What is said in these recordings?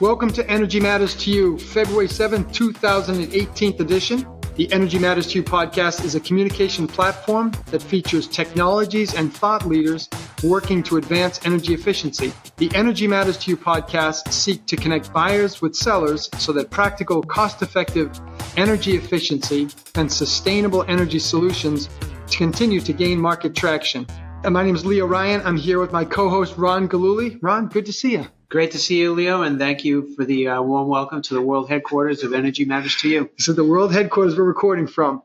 Welcome to Energy Matters to You, February 7th, 2018 edition. The Energy Matters to You podcast is a communication platform that features technologies and thought leaders working to advance energy efficiency. The Energy Matters to You podcast seek to connect buyers with sellers so that practical, cost-effective energy efficiency and sustainable energy solutions continue to gain market traction. And my name is Leo Ryan. I'm here with my co-host, Ron Galuli. Ron, good to see you. Great to see you, Leo, and thank you for the warm welcome to the world headquarters of Energy Matters to You. This is the world headquarters we're recording from.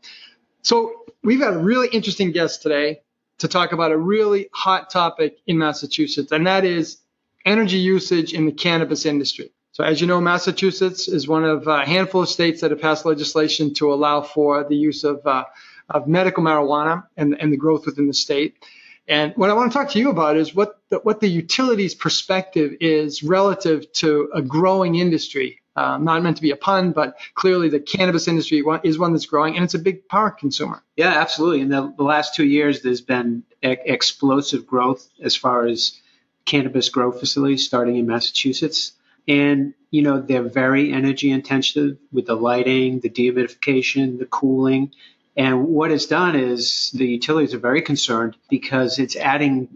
So we've got a really interesting guest today to talk about a really hot topic in Massachusetts, and that is energy usage in the cannabis industry. So as you know, Massachusetts is one of a handful of states that have passed legislation to allow for the use of medical marijuana and the growth within the state. And what I want to talk to you about is what the utilities perspective is relative to a growing industry. Not meant to be a pun, but clearly the cannabis industry is one that's growing, and it's a big power consumer. Yeah, absolutely. In the last 2 years, there's been explosive growth as far as cannabis grow facilities starting in Massachusetts. And, you know, they're very energy intensive with the lighting, the dehumidification, the cooling. And what it's done is the utilities are very concerned because it's adding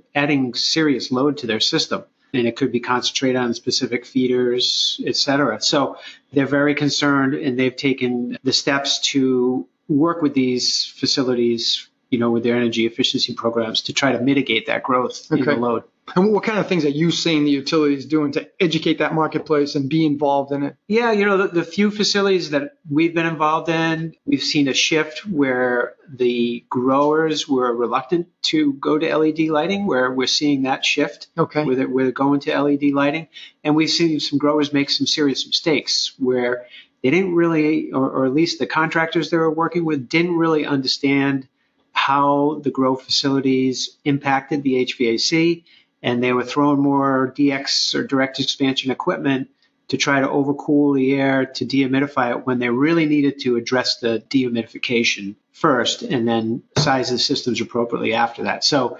serious load to their system. And it could be concentrated on specific feeders, et cetera. So they're very concerned, and they've taken the steps to work with these facilities, you know, with their energy efficiency programs to try to mitigate that growth in the load. And what kind of things are you seeing the utilities doing to educate that marketplace and be involved in it? Yeah, you know, the few facilities that we've been involved in, we've seen a shift where the growers were reluctant to go to LED lighting, where we're seeing that shift. Okay. Where they're going to LED lighting. And we've seen some growers make some serious mistakes where they didn't really, or at least the contractors they were working with didn't really understand how the grow facilities impacted the HVAC. And they were throwing more DX or direct expansion equipment to try to overcool the air to dehumidify it when they really needed to address the dehumidification first and then size the systems appropriately after that. So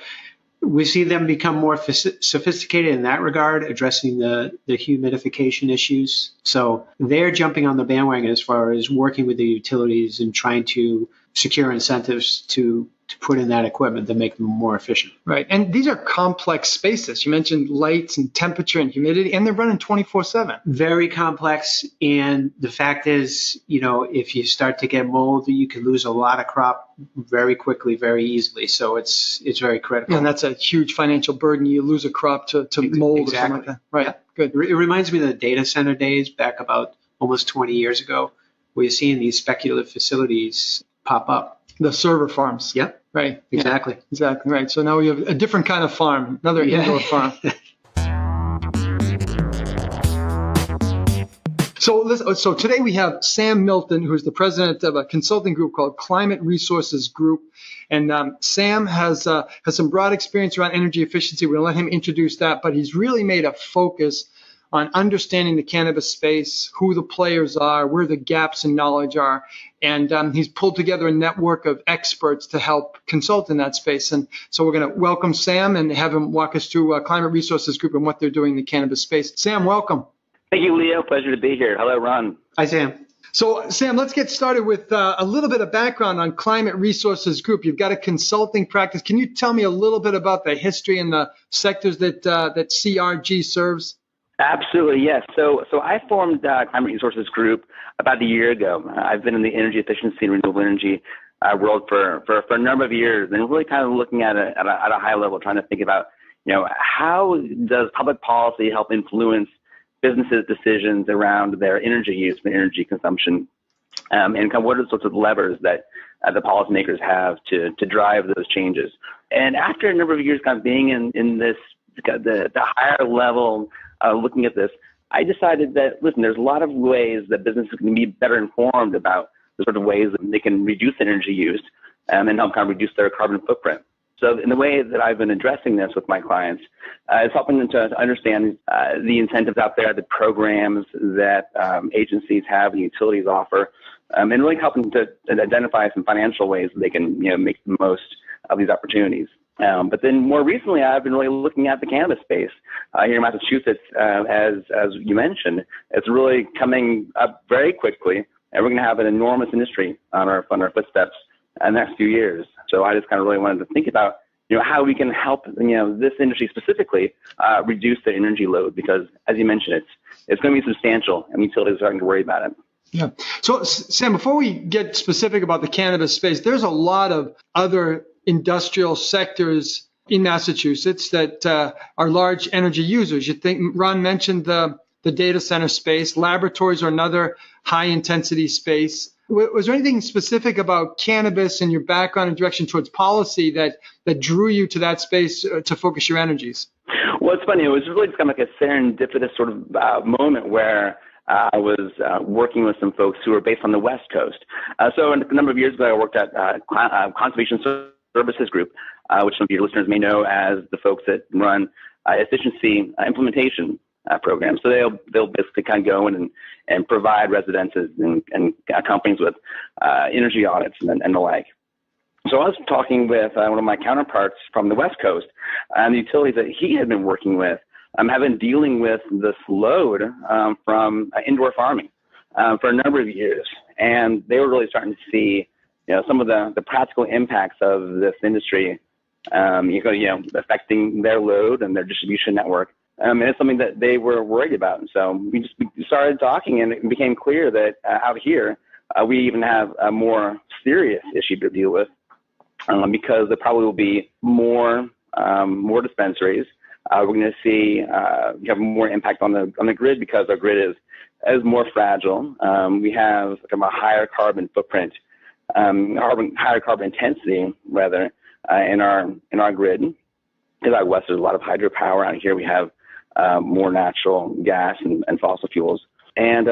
we see them become more sophisticated in that regard, addressing the humidification issues. So they're jumping on the bandwagon as far as working with the utilities and trying to secure incentives to put in that equipment to make them more efficient. Right. And these are complex spaces. You mentioned lights and temperature and humidity, and they're running 24/7. Very complex. And the fact is, you know, if you start to get mold, you can lose a lot of crop very quickly, very easily. So it's very critical. Yeah, and that's a huge financial burden. You lose a crop to mold or something like that. Right. Yeah. Good. It reminds me of the data center days back about almost 20 years ago, where you're seeing these speculative facilities pop up. The server farms. Yep. Right. Exactly. Yeah, exactly. Right. So now we have a different kind of farm, another indoor farm. So today we have Sam Milton, who's the president of a consulting group called Climate Resources Group. And Sam has some broad experience around energy efficiency. We're going to let him introduce that, but he's really made a focus on understanding the cannabis space, who the players are, where the gaps in knowledge are. And he's pulled together a network of experts to help consult in that space. And so we're going to welcome Sam and have him walk us through Climate Resources Group and what they're doing in the cannabis space. Sam, welcome. Thank you, Leo. Pleasure to be here. Hello, Ron. Hi, Sam. So, Sam, let's get started with a little bit of background on Climate Resources Group. You've got a consulting practice. Can you tell me a little bit about the history and the sectors that CRG serves? Absolutely, yes. So I formed Climate Resources Group about a year ago. I've been in the energy efficiency and renewable energy world for a number of years, and really kind of looking at it at a high level, trying to think about, you know, how does public policy help influence businesses' decisions around their energy use and energy consumption, and kind of what are the sorts of levers that the policymakers have to drive those changes. And after a number of years kind of being in this, the higher level, looking at this, I decided that, listen, there's a lot of ways that businesses can be better informed about the sort of ways that they can reduce energy use and help kind of reduce their carbon footprint. So in the way that I've been addressing this with my clients, it's helping them to understand the incentives out there, the programs that agencies have and utilities offer, and really helping to identify some financial ways that they can, you know, make the most of these opportunities. But then more recently, I've been really looking at the cannabis space here in Massachusetts. As you mentioned, it's really coming up very quickly, and we're going to have an enormous industry on our footsteps in the next few years. So I just kind of really wanted to think about, how we can help, this industry specifically reduce the energy load, because as you mentioned, it's going to be substantial, and utilities are starting to worry about it. Yeah. So Sam, before we get specific about the cannabis space, there's a lot of other industrial sectors in Massachusetts that are large energy users. You think Ron mentioned the data center space. Laboratories are another high intensity space. Was there anything specific about cannabis and your background and direction towards policy that drew you to that space to focus your energies? Well, it's funny. It was really just kind of like a serendipitous sort of moment where I was working with some folks who were based on the West Coast. So a number of years ago, I worked at Conservation Services Group, which some of your listeners may know as the folks that run efficiency implementation programs. So they'll basically kind of go in and provide residences and companies with energy audits and the like. So I was talking with one of my counterparts from the West Coast and the utilities that he had been working with. Have been dealing with this load from indoor farming for a number of years, and they were really starting to see, some of the practical impacts of this industry, affecting their load and their distribution network. And it's something that they were worried about. And so we started talking, and it became clear that out here we even have a more serious issue to deal with because there probably will be more dispensaries. We're going to see have more impact on the grid because our grid is more fragile. We have a higher carbon footprint, higher carbon intensity rather in our grid. Out west, there's a lot of hydropower. Out here, we have more natural gas and fossil fuels. And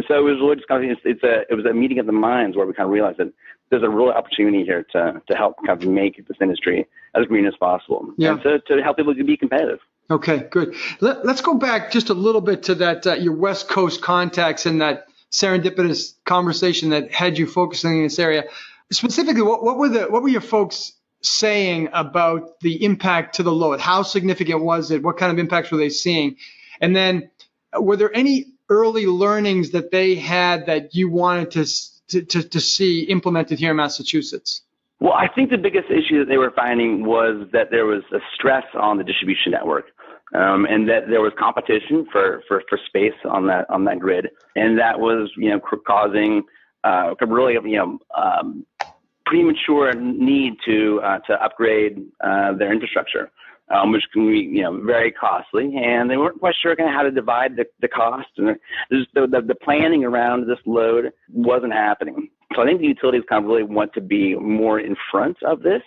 so it was really just kind of it was a meeting of the minds where we kind of realized that there's a real opportunity here to help kind of make this industry as green as possible, and to help people to be competitive. Okay, good. Let's go back just a little bit to that your West Coast contacts and that serendipitous conversation that had you focusing in this area. Specifically, what were your folks saying about the impact to the load? How significant was it? What kind of impacts were they seeing? And then, were there any early learnings that they had that you wanted to see implemented here in Massachusetts? Well, I think the biggest issue that they were finding was that there was a stress on the distribution network, and that there was competition for space on that grid, and that was causing really premature need to upgrade their infrastructure, which can be very costly, and they weren't quite sure kind of how to divide the cost, and the planning around this load wasn't happening. So I think the utilities kind of really want to be more in front of this,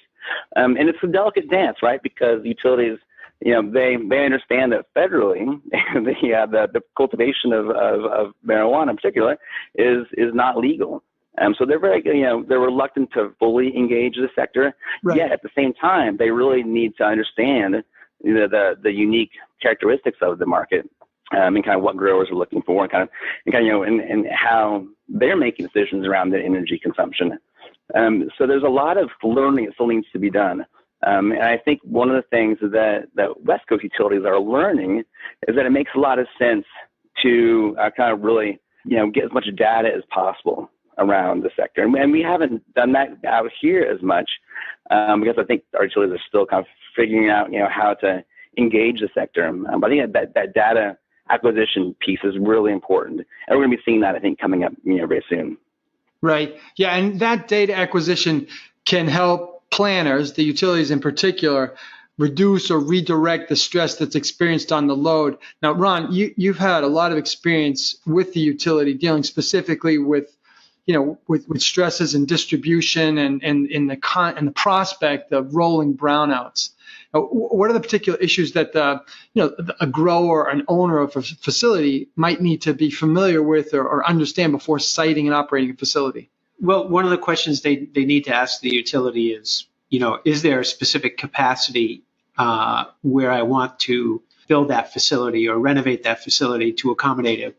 and it's a delicate dance, right? Because utilities, they understand that federally, the cultivation of marijuana in particular is not legal. So they're they're reluctant to fully engage the sector. Right. Yet at the same time, they really need to understand the unique characteristics of the market, and kind of what growers are looking for, and how they're making decisions around their energy consumption. So there's a lot of learning that still needs to be done. And I think one of the things that West Coast utilities are learning is that it makes a lot of sense to kind of really get as much data as possible around the sector. And we haven't done that out here as much because I think our utilities are still kind of figuring out, how to engage the sector. But I think that data acquisition piece is really important. And we're going to be seeing that, I think, coming up very soon. Right. Yeah, and that data acquisition can help planners, the utilities in particular, reduce or redirect the stress that's experienced on the load. Now, Ron, you've had a lot of experience with the utility dealing specifically with stresses in distribution and the prospect of rolling brownouts. What are the particular issues that a grower or an owner of a facility might need to be familiar with or understand before siting and operating a facility? Well, one of the questions they need to ask the utility is, is there a specific capacity where I want to build that facility or renovate that facility to accommodate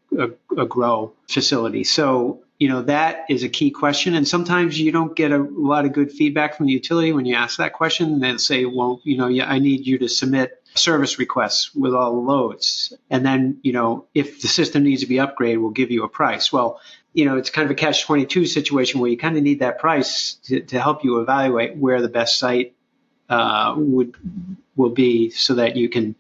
a grow facility? So, that is a key question. And sometimes you don't get a lot of good feedback from the utility when you ask that question. They'll say, well, I need you to submit service requests with all the loads. And then, if the system needs to be upgraded, we'll give you a price. Well, it's kind of a catch-22 situation where you kind of need that price to help you evaluate where the best site will be so that you can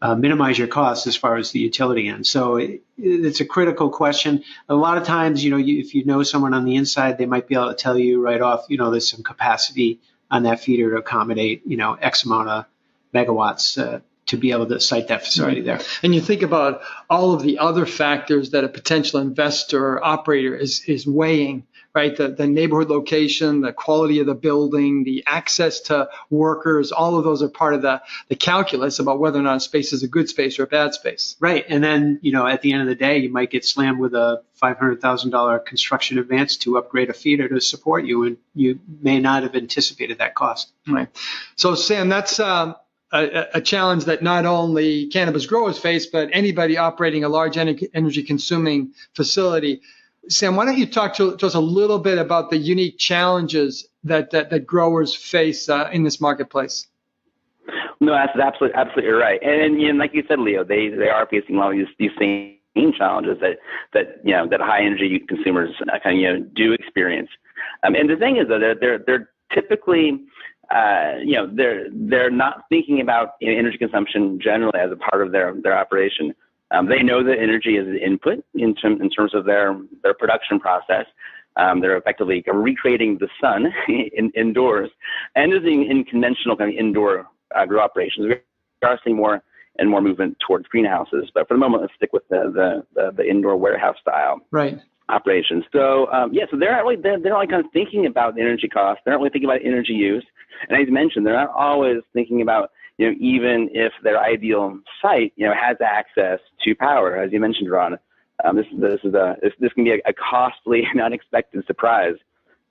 minimize your costs as far as the utility end. So it's a critical question. A lot of times, if you know someone on the inside, they might be able to tell you right off, there's some capacity on that feeder to accommodate, X amount of megawatts to be able to site that facility there. And you think about all of the other factors that a potential investor or operator is weighing, right? The neighborhood location, the quality of the building, the access to workers, all of those are part of the calculus about whether or not a space is a good space or a bad space. Right. And then, at the end of the day, you might get slammed with a $500,000 construction advance to upgrade a feeder to support you, and you may not have anticipated that cost. Right. So, Sam, that's a challenge that not only cannabis growers face, but anybody operating a large energy consuming facility. Sam, why don't you talk to us a little bit about the unique challenges that growers face in this marketplace? No, that's absolutely right. And like you said, Leo, they are facing a lot of these same challenges that high energy consumers do experience. And the thing is that they're typically they're not thinking about energy consumption generally as a part of their operation. They know that energy is an input in terms of their production process. They're effectively recreating the sun indoors, and in conventional kind of indoor grow operations. We are seeing more and more movement towards greenhouses, but for the moment, let's stick with the indoor warehouse style. Right. Operations. So so they're not kind of thinking about the energy costs. They're not really thinking about energy use. And as you mentioned, they're not always thinking about even if their ideal site has access to power. As you mentioned, Ron, this can be a costly and unexpected surprise,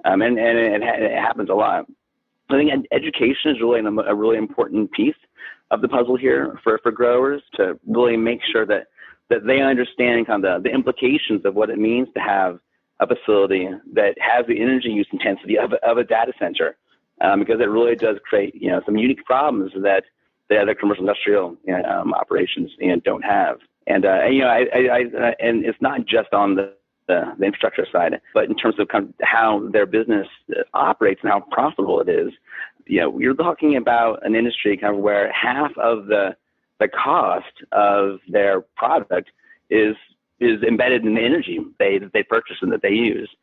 and it happens a lot. I think education is really a really important piece of the puzzle here for growers to really make sure that they understand kind of the implications of what it means to have a facility that has the energy use intensity of a data center, because it really does create some unique problems that the other commercial industrial operations don't have. And and it's not just on the infrastructure side, but in terms of kind of how their business operates and how profitable it is. You're talking about an industry kind of where half of the cost of their product is embedded in the energy they purchase and that they use.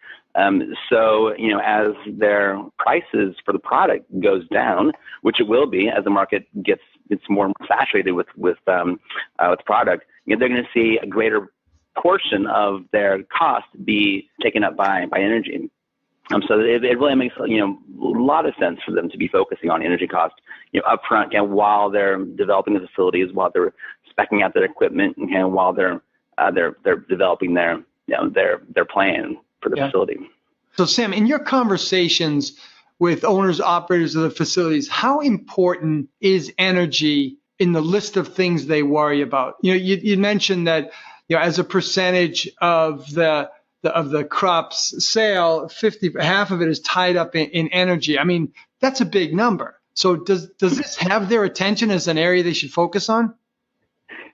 So as their prices for the product goes down, which it will be as the market gets more saturated with product, they're going to see a greater portion of their cost be taken up by energy. So it really makes a lot of sense for them to be focusing on energy costs upfront, while they're developing the facilities, while they're speccing out their equipment, and while they're developing their plan for the facility. So Sam, in your conversations with owners, operators of the facilities, how important is energy in the list of things they worry about? You mentioned that as a percentage of the crop's sale, half of it is tied up in energy. I mean, that's a big number. So does this have their attention as an area they should focus on?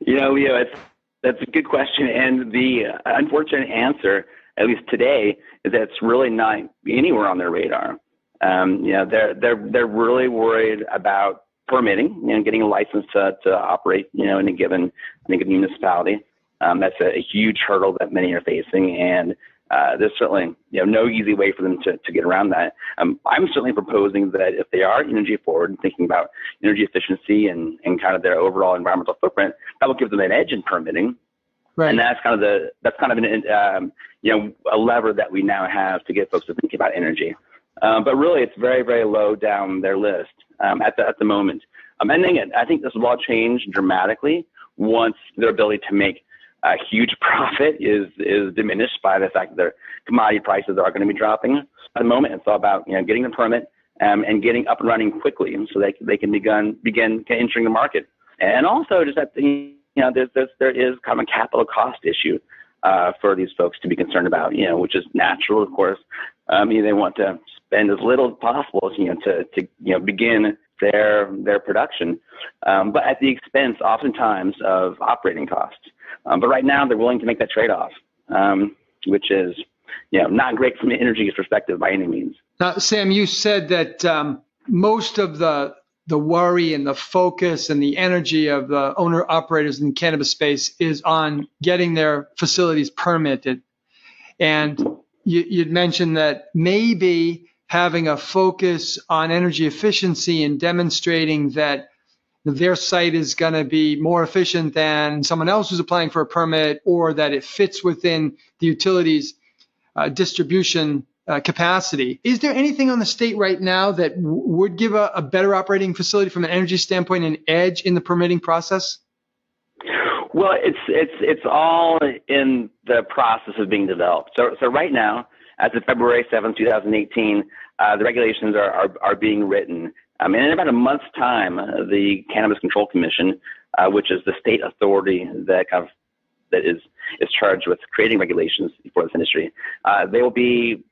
Leo, that's a good question. And the unfortunate answer, at least today, is that it's really not anywhere on their radar. They're really worried about permitting and getting a license to operate, in a given municipality. That's a huge hurdle that many are facing, and there's certainly no easy way for them to get around that. I'm certainly proposing that if they are energy forward and thinking about energy efficiency and kind of their overall environmental footprint, that will give them an edge in permitting. Right. And that's kind of a lever that we now have to get folks to think about energy. But really, it's very, very low down their list at the moment. And again, I think this will all change dramatically once their ability to make a huge profit is diminished by the fact that their commodity prices are going to be dropping. At the moment, it's all about getting the permit and getting up and running quickly, so they can begin entering the market. And also, just that there is kind of a capital cost issue for these folks to be concerned about, which is natural, of course. They want to spend as little as possible, to begin their production, but at the expense, oftentimes, of operating costs. But right now, they're willing to make that trade-off, which is, not great from an energy perspective by any means. Now, Sam, you said that most of the worry and the focus and the energy of the owner-operators in the cannabis space is on getting their facilities permitted. And you'd mentioned that maybe having a focus on energy efficiency and demonstrating that their site is going to be more efficient than someone else who's applying for a permit, or that it fits within the utilities distribution capacity. Is there anything on the state right now that would give a better operating facility from an energy standpoint an edge in the permitting process? Well, it's all in the process of being developed. So right now, as of February 7th, 2018, the regulations are being written. And in about a month's time, the Cannabis Control Commission, which is the state authority that is charged with creating regulations for this industry, they will be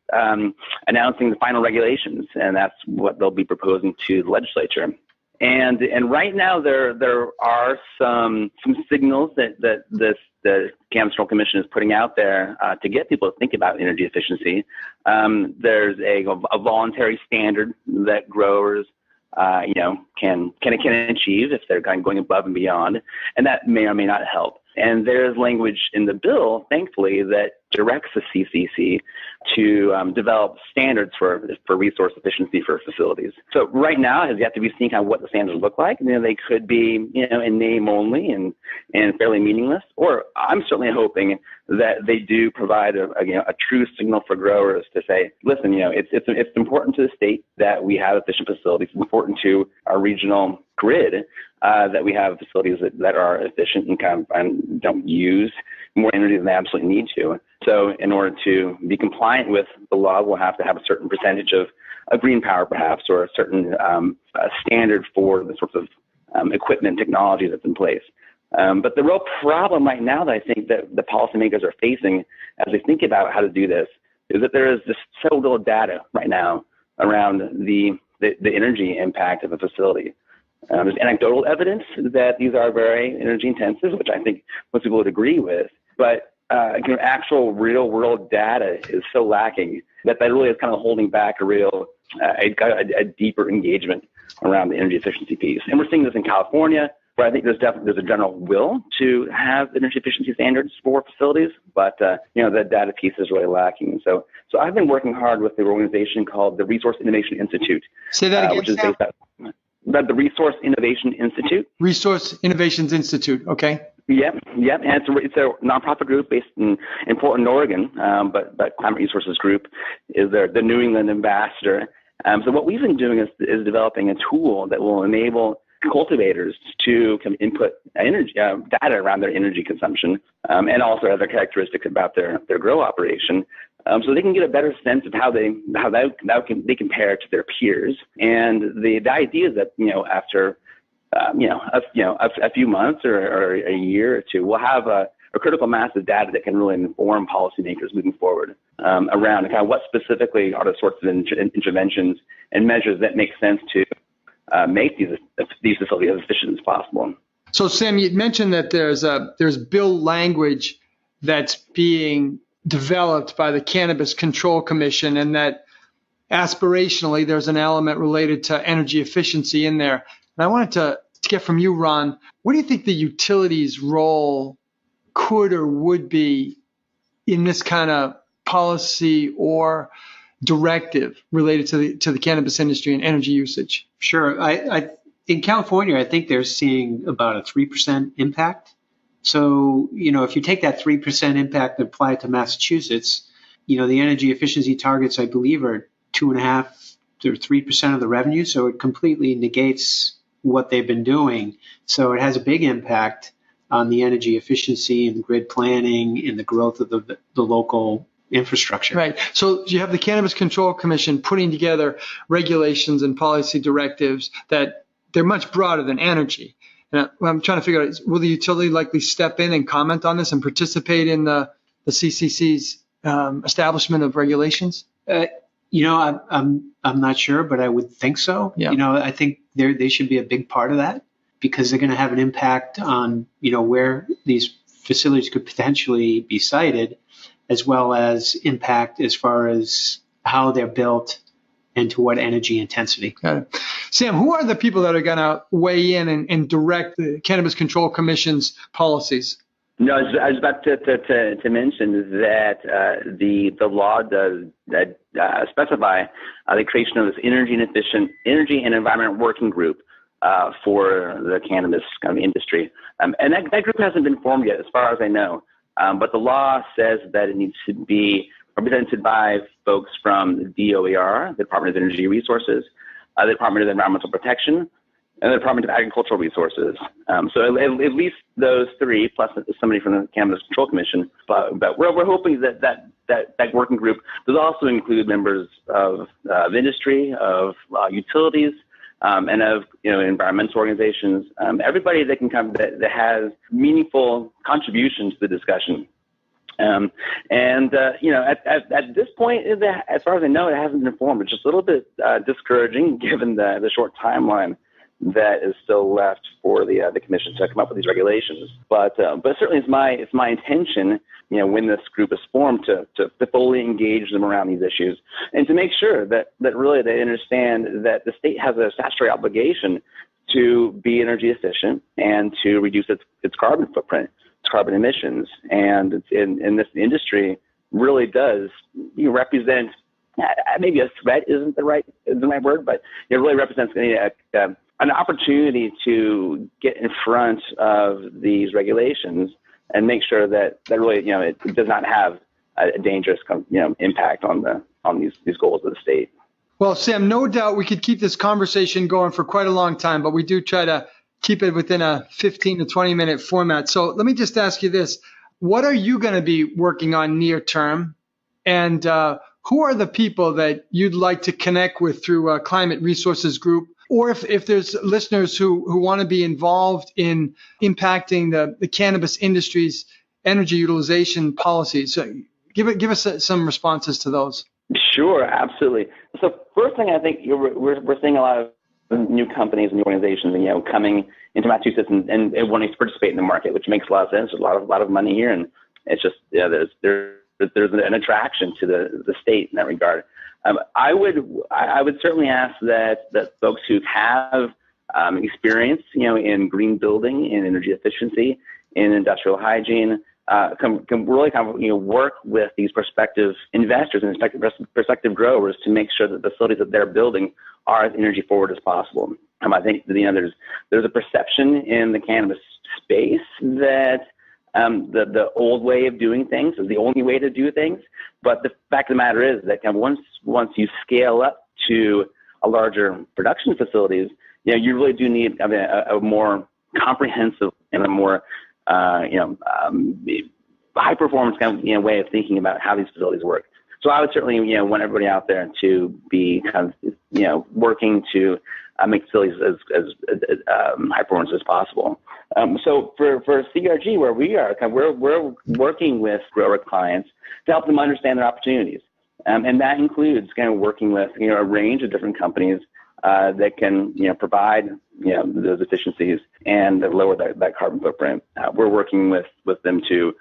announcing the final regulations, and that's what they'll be proposing to the legislature. And right now there are some signals that the Cannabis Control Commission is putting out there to get people to think about energy efficiency. There's a voluntary standard that growers can achieve if they're going above and beyond, and that may or may not help. And there's language in the bill, thankfully, that directs the CCC to develop standards for resource efficiency for facilities. So right now, it has yet to be seen kind of what the standards look like. They could be, in name only and fairly meaningless. Or I'm certainly hoping that they do provide a true signal for growers to say, listen, it's important to the state that we have efficient facilities. It's important to our regional grid that we have facilities that are efficient and don't use more energy than they absolutely need to. So in order to be compliant with the law, we'll have to have a certain percentage of green power, perhaps, or a certain standard for the sorts of equipment and technology that's in place. But the real problem right now that I think that the policymakers are facing as they think about how to do this is that there is just so little data right now around the energy impact of a facility. There's anecdotal evidence that these are very energy intensive, which I think most people would agree with, but actual real world data is so lacking that really is kind of holding back a deeper engagement around the energy efficiency piece. And we're seeing this in California, where I think there's a general will to have energy efficiency standards for facilities, but the data piece is really lacking. So I've been working hard with the organization called the Resource Innovation Institute. Say that again, which is based out the Resource Innovation Institute. Resource Innovations Institute. Okay. Yep. And it's a nonprofit group based in Portland, Oregon. But Climate Resources Group is the New England ambassador. So what we've been doing is developing a tool that will enable cultivators to input energy data around their energy consumption and also other characteristics about their grow operation, so they can get a better sense of how they compare to their peers. And the idea is that after a few months or a year or two, we'll have a critical mass of data that can really inform policymakers moving forward around kind of what specifically are the sorts of interventions and measures that make sense to make these facilities as efficient as possible. So, Sam, you mentioned that there's bill language that's being developed by the Cannabis Control Commission, and that aspirationally there's an element related to energy efficiency in there. And I wanted to get from you, Ron, what do you think the utilities' role could or would be in this kind of policy or directive related to the cannabis industry and energy usage? Sure. In California, I think they're seeing about a 3% impact. So, if you take that 3% impact and apply it to Massachusetts, the energy efficiency targets, I believe, are 2.5 to 3% of the revenue. So it completely negates what they've been doing. So it has a big impact on the energy efficiency and grid planning and the growth of the local infrastructure. Right. So you have the Cannabis Control Commission putting together regulations and policy directives that they're much broader than energy. And what I'm trying to figure out is, will the utility likely step in and comment on this and participate in the the CCC's establishment of regulations? I'm not sure, but I would think so. Yeah. I think they should be a big part of that because they're going to have an impact on, where these facilities could potentially be sited, as well as impact as far as how they're built and to what energy intensity. Got it. Sam, who are the people that are going to weigh in and direct the Cannabis Control Commission's policies? No, I was about to mention that the law does specify the creation of this energy and environment working group for the cannabis kind of industry, and that group hasn't been formed yet, as far as I know. But the law says that it needs to be represented by folks from the DOER, the Department of Energy Resources, the Department of Environmental Protection, and the Department of Agricultural Resources. So at least those three, plus somebody from the Cannabis Control Commission. But we're hoping that working group does also include members of industry, of utilities, and of environmental organizations. Everybody that can come that has meaningful contribution to the discussion. At this point, as far as I know, it hasn't been formed. It's just a little bit discouraging given the short timeline that is still left for the commission to come up with these regulations. But certainly it's my intention, when this group is formed, to fully engage them around these issues and to make sure that really they understand that the state has a statutory obligation to be energy efficient and to reduce its carbon footprint, its carbon emissions. And in this industry really does represent, maybe a threat isn't the right word, but it really represents an opportunity to get in front of these regulations and make sure that really, it does not have a dangerous, impact on these goals of the state. Well, Sam, no doubt we could keep this conversation going for quite a long time, but we do try to keep it within a 15 to 20 minute format. So let me just ask you this. What are you going to be working on near term? And who are the people that you'd like to connect with through Climate Resources Group? Or if there's listeners who want to be involved in impacting the cannabis industry's energy utilization policies, give us some responses to those. Sure, absolutely. So first thing, I think we're seeing a lot of new companies and new organizations, coming into Massachusetts and wanting to participate in the market, which makes a lot of sense. There's a lot of money here, and it's just there's an attraction to the state in that regard. I would certainly ask that folks who have experience, in green building, in energy efficiency, in industrial hygiene, can really work with these prospective investors and prospective growers to make sure that the facilities that they're building are as energy forward as possible. I think there's a perception in the cannabis space that the old way of doing things is the only way to do things. But the fact of the matter is that once you scale up to a larger production facilities, you really do need a more comprehensive and a more high performance way of thinking about how these facilities work. So I would certainly want everybody out there to be working to make facilities as high performance as possible. So for CRG, where we are, we're working with grower clients to help them understand their opportunities, and that includes working with a range of different companies that can provide those efficiencies and lower that carbon footprint. We're working with them to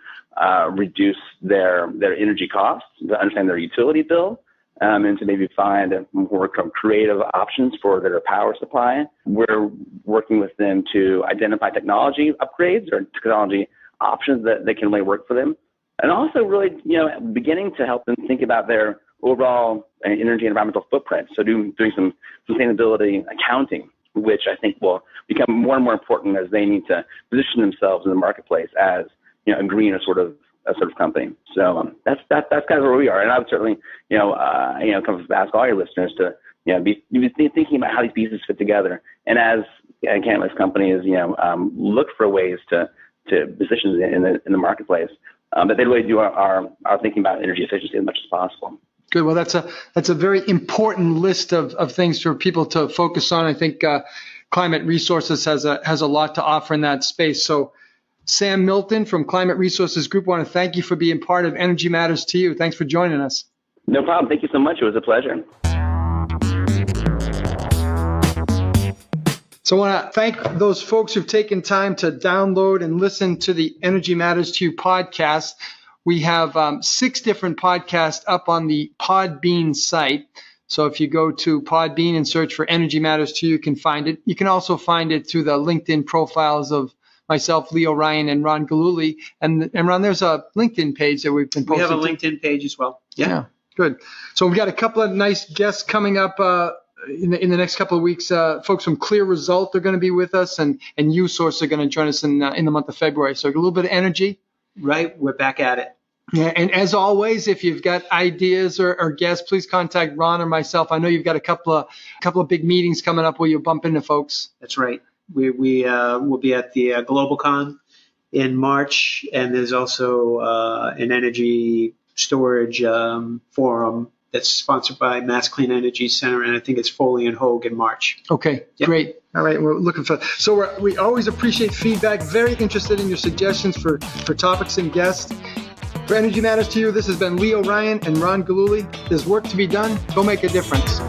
reduce their energy costs, to understand their utility bill, and to maybe find more creative options for their power supply. We're working with them to identify technology upgrades or technology options that can really work for them. And also really, beginning to help them think about their overall energy and environmental footprint. So doing some sustainability accounting, which I think will become more and more important as they need to position themselves in the marketplace as a greener sort of company. So that's kind of where we are. And I would certainly, ask all your listeners to, be thinking about how these pieces fit together. And as cannabis companies, look for ways to position in the marketplace, but they really are thinking about energy efficiency as much as possible. Good. Well, that's a very important list of things for people to focus on. I think Climate Resources has a lot to offer in that space. So Sam Milton from Climate Resources Group. I want to thank you for being part of Energy Matters to You. Thanks for joining us. No problem. Thank you so much. It was a pleasure. So I want to thank those folks who've taken time to download and listen to the Energy Matters to You podcast. We have 6 different podcasts up on the Podbean site. So if you go to Podbean and search for Energy Matters to You, you can find it. You can also find it through the LinkedIn profiles of myself, Leo Ryan, and Ron Galuli. And Ron, there's a LinkedIn page that we've been posting. We have a LinkedIn page as well. Yeah, good. So we've got a couple of nice guests coming up in the next couple of weeks. Folks from Clear Result are going to be with us, and USource are going to join us in the month of February. So a little bit of energy. Right, we're back at it. Yeah, and as always, if you've got ideas or guests, please contact Ron or myself. I know you've got a couple of big meetings coming up where you'll bump into folks. That's right. We will be at the GlobalCon in March, and there's also an energy storage forum that's sponsored by Mass Clean Energy Center, and I think it's Foley and Hogue in March. Okay, yep. Great. All right, we're looking for. So we always appreciate feedback. Very interested in your suggestions for topics and guests. For Energy Matters to You, this has been Leo Ryan and Ron Galuli. There's work to be done. Go make a difference.